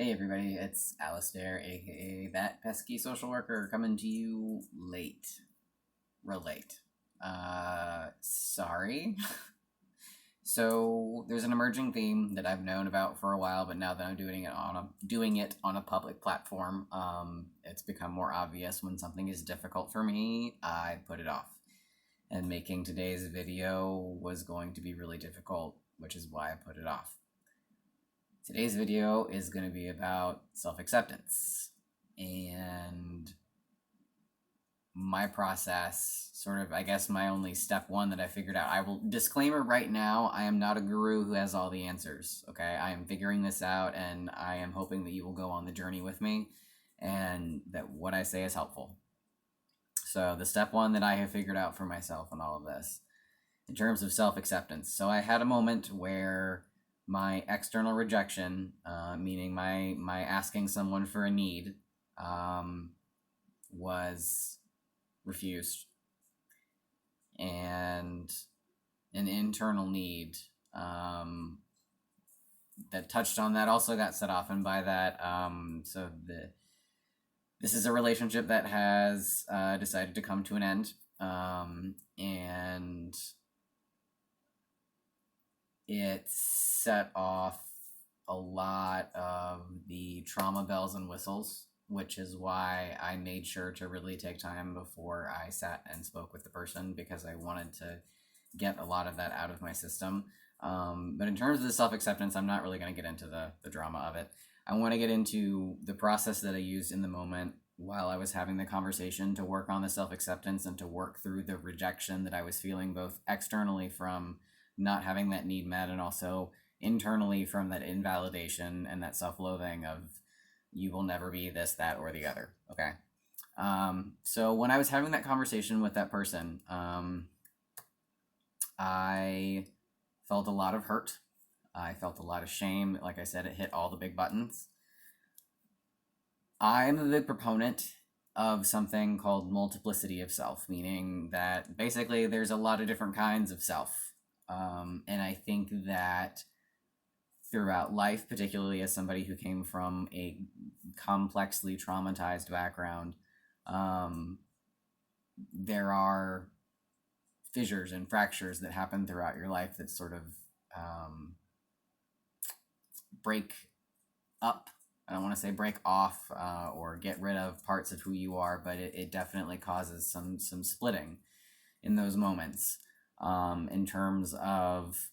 Hey everybody, it's Alistair, aka that pesky social worker, coming to you late. Real late. Sorry. So there's an emerging theme that I've known about for a while, but now that I'm doing it on a public platform, it's become more obvious when something is difficult for me, I put it off. And making today's video was going to be really difficult, which is why I put it off. Today's video is going to be about self-acceptance and my process, sort of, I guess, my only step one that I figured out. I will disclaimer right now, I am not a guru who has all the answers, okay? I am figuring this out, and I am hoping that you will go on the journey with me and that what I say is helpful. So the step one that I have figured out for myself in all of this, in terms of self-acceptance. So I had a moment where my external rejection, meaning my asking someone for a need, was refused, and an internal need that touched on that also got set off. And by that, this is a relationship that has decided to come to an end, and it set off a lot of the trauma bells and whistles, which is why I made sure to really take time before I sat and spoke with the person, because I wanted to get a lot of that out of my system. But in terms of the self-acceptance, I'm not really going to get into the drama of it. I want to get into the process that I used in the moment while I was having the conversation to work on the self-acceptance and to work through the rejection that I was feeling, both externally from not having that need met and also internally from that invalidation and that self-loathing of you will never be this, that, or the other. Okay. So when I was having that conversation with that person, I felt a lot of hurt. I felt a lot of shame. Like I said, it hit all the big buttons. I'm a big proponent of something called multiplicity of self, meaning that basically there's a lot of different kinds of self. And I think that throughout life, particularly as somebody who came from a complexly traumatized background, there are fissures and fractures that happen throughout your life that sort of break up. I don't want to say break off or get rid of parts of who you are, but it definitely causes some splitting in those moments, in terms of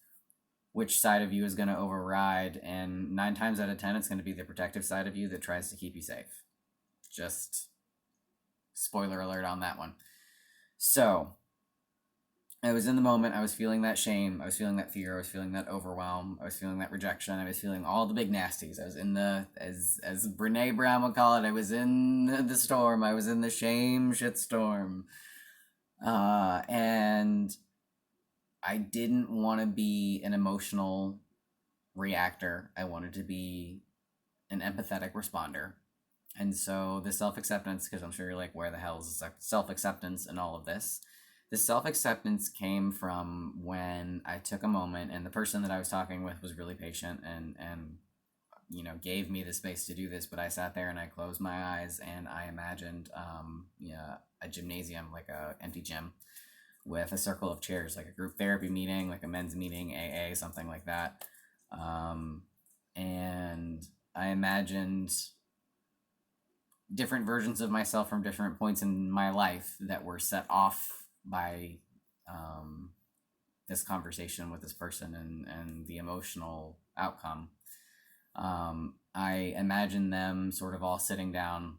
which side of you is going to override, and 9 times out of 10 it's going to be the protective side of you that tries to keep you safe. Just spoiler alert on that one. So I was in the moment, I was feeling that shame, I was feeling that fear, I was feeling that overwhelm, I was feeling that rejection, I was feeling all the big nasties. I was in the, as Brene Brown would call it, I was in the storm, I was in the shame shit storm. And I didn't want to be an emotional reactor. I wanted to be an empathetic responder. And so the self-acceptance, because I'm sure you're like, where the hell is self-acceptance in all of this? The self-acceptance came from when I took a moment, and the person that I was talking with was really patient and gave me the space to do this. But I sat there and I closed my eyes and I imagined a gymnasium, like a empty gym, with a circle of chairs, like a group therapy meeting, like a men's meeting, AA, something like that. And I imagined different versions of myself from different points in my life that were set off by this conversation with this person and the emotional outcome. I imagined them sort of all sitting down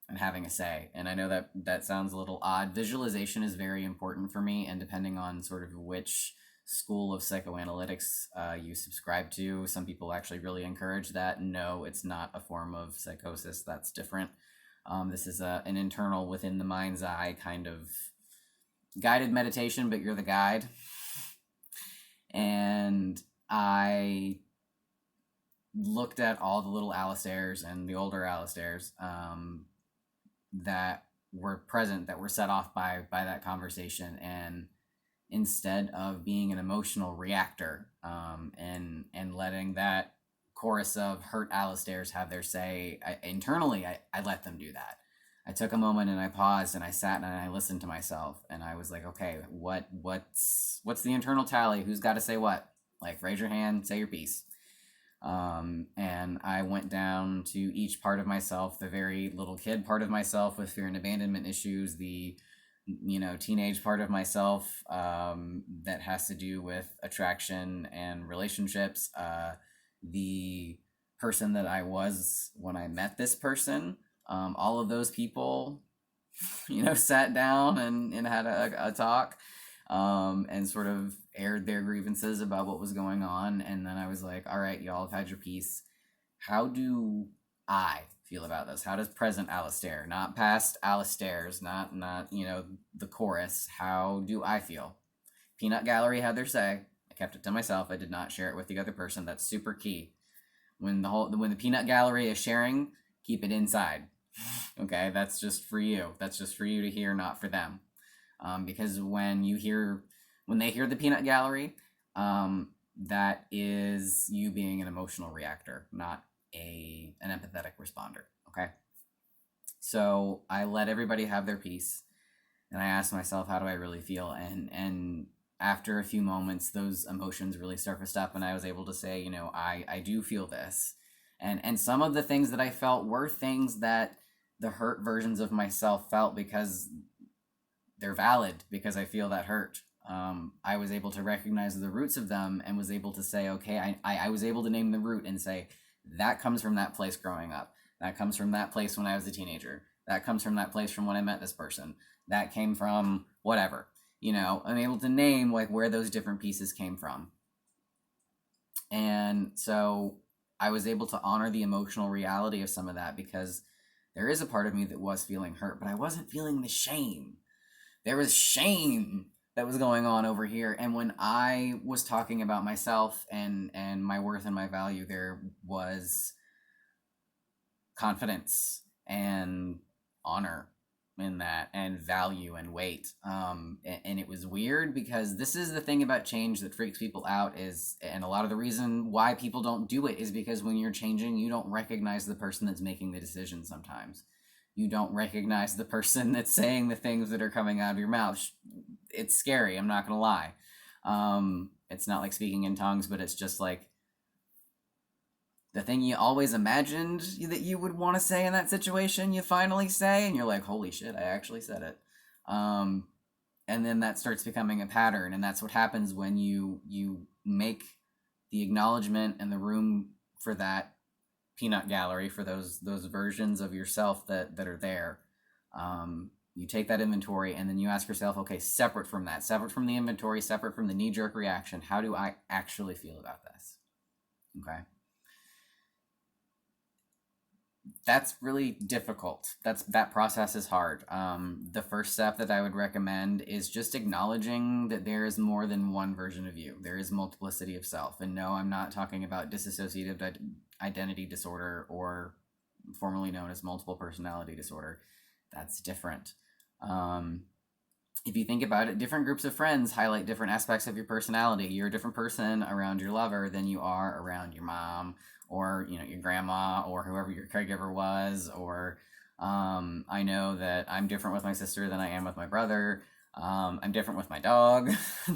and having a say. And I know that sounds a little odd. Visualization is very important for me, and depending on sort of which school of psychoanalytics you subscribe to, some people actually really encourage that. No, it's not a form of psychosis. That's different. This is an internal, within the mind's eye kind of guided meditation, but you're the guide. And I looked at all the little Alistairs and the older Alistairs that were present, that were set off by that conversation, and instead of being an emotional reactor and letting that chorus of hurt Alistairs have their say. Internally, I let them do that. I took a moment and I paused and I sat and I listened to myself and I was like, okay, what's the internal tally? Who's got to say what? Like, raise your hand, say your piece. And I went down to each part of myself, the very little kid part of myself with fear and abandonment issues, the teenage part of myself that has to do with attraction and relationships, the person that I was when I met this person. All of those people, sat down and had a talk, and sort of aired their grievances about what was going on. And then I was like, all right, y'all have had your piece. How do I feel about this? How does present Alistair, not past Alistairs, not the chorus, how do I feel? Peanut Gallery had their say. I kept it to myself. I did not share it with the other person. That's super key. When the Peanut Gallery is sharing, keep it inside. Okay, that's just for you. That's just for you to hear, not for them. Because when they hear the Peanut Gallery, that is you being an emotional reactor, not an empathetic responder. Okay, so I let everybody have their piece, and I asked myself, how do I really feel? And after a few moments, those emotions really surfaced up, and I was able to say, I do feel this, and some of the things that I felt were things that the hurt versions of myself felt, because they're valid, because I feel that hurt. I was able to recognize the roots of them and was able to say, okay, I was able to name the root and say, that comes from that place growing up. That comes from that place when I was a teenager. That comes from that place from when I met this person. That came from whatever. I'm able to name like where those different pieces came from. And so I was able to honor the emotional reality of some of that, because there is a part of me that was feeling hurt, but I wasn't feeling the shame. There was shame that was going on over here. And when I was talking about myself and my worth and my value, there was confidence and honor in that, and value and weight. And it was weird, because this is the thing about change that freaks people out, and a lot of the reason why people don't do it is because when you're changing, you don't recognize the person that's making the decision sometimes. You don't recognize the person that's saying the things that are coming out of your mouth. It's scary, I'm not gonna lie. It's not like speaking in tongues, but it's just like the thing you always imagined that you would want to say in that situation, you finally say, and you're like, holy shit, I actually said it. And then that starts becoming a pattern, and that's what happens when you make the acknowledgement and the room for that peanut gallery, for those versions of yourself that are there. You take that inventory, and then you ask yourself, okay, separate from that, separate from the inventory, separate from the knee-jerk reaction, how do I actually feel about this? Okay. That's really difficult. That process is hard. The first step that I would recommend is just acknowledging that there is more than one version of you. There is multiplicity of self. And no, I'm not talking about dissociative identity disorder, or formerly known as multiple personality disorder. That's different. If you think about it, different groups of friends highlight different aspects of your personality. You're a different person around your lover than you are around your mom, or your grandma, or whoever your caregiver was. Or I know that I'm different with my sister than I am with my brother. I'm different with my dog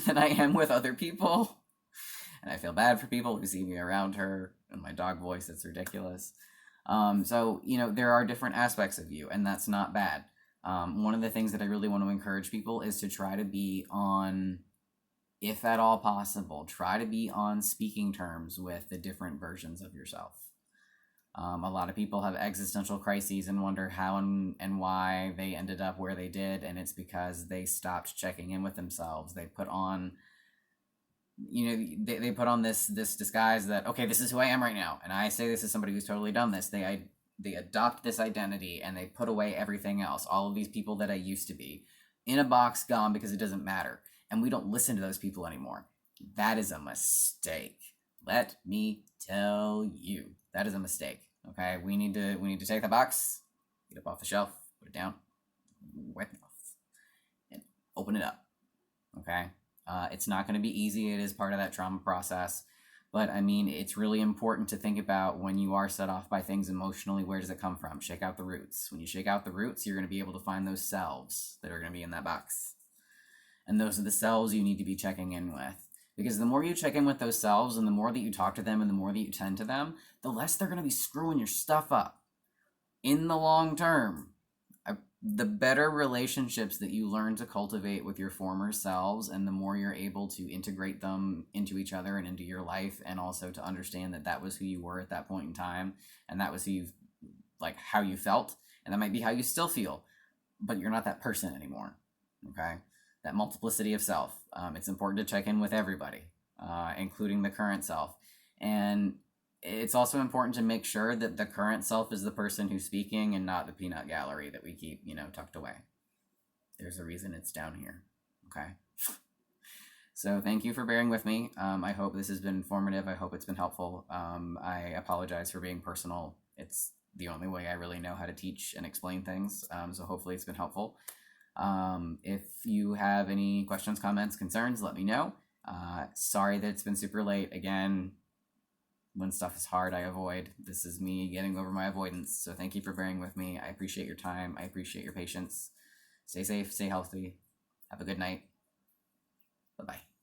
than I am with other people, and I feel bad for people who see me around her and my dog voice. It's ridiculous. So there are different aspects of you, and that's not bad. One of the things that I really want to encourage people is to try to be on, if at all possible, try to be on speaking terms with the different versions of yourself. A lot of people have existential crises and wonder how and why they ended up where they did, and it's because they stopped checking in with themselves. They put on, they put on this disguise that, okay, this is who I am right now, and I say this is somebody who's totally done this. They adopt this identity, and they put away everything else, all of these people that I used to be, in a box, gone, because it doesn't matter. And we don't listen to those people anymore. That is a mistake. Let me tell you, that is a mistake. Okay, we need to take the box, get up off the shelf, put it down, wipe it off, and open it up. Okay, it's not going to be easy. It is part of that trauma process, But I mean, it's really important to think about when you are set off by things emotionally, where does it come from? Shake out the roots. When you shake out the roots, you're going to be able to find those selves that are going to be in that box. And those are the selves you need to be checking in with. Because the more you check in with those selves and the more that you talk to them and the more that you tend to them, the less they're going to be screwing your stuff up in the long term. The better relationships that you learn to cultivate with your former selves, and the more you're able to integrate them into each other and into your life, and also to understand that that was who you were at that point in time, and that was who you, like, how you felt, and that might be how you still feel, but you're not that person anymore. Okay, that multiplicity of self. It's important to check in with everybody, including the current self, and it's also important to make sure that the current self is the person who's speaking and not the peanut gallery that we keep, tucked away. There's a reason it's down here. Okay. So thank you for bearing with me. I hope this has been informative. I hope it's been helpful. I apologize for being personal. It's the only way I really know how to teach and explain things. So hopefully it's been helpful. If you have any questions, comments, concerns, let me know. Sorry that it's been super late. Again, when stuff is hard, I avoid. This is me getting over my avoidance. So thank you for bearing with me. I appreciate your time. I appreciate your patience. Stay safe, stay healthy. Have a good night. Bye-bye.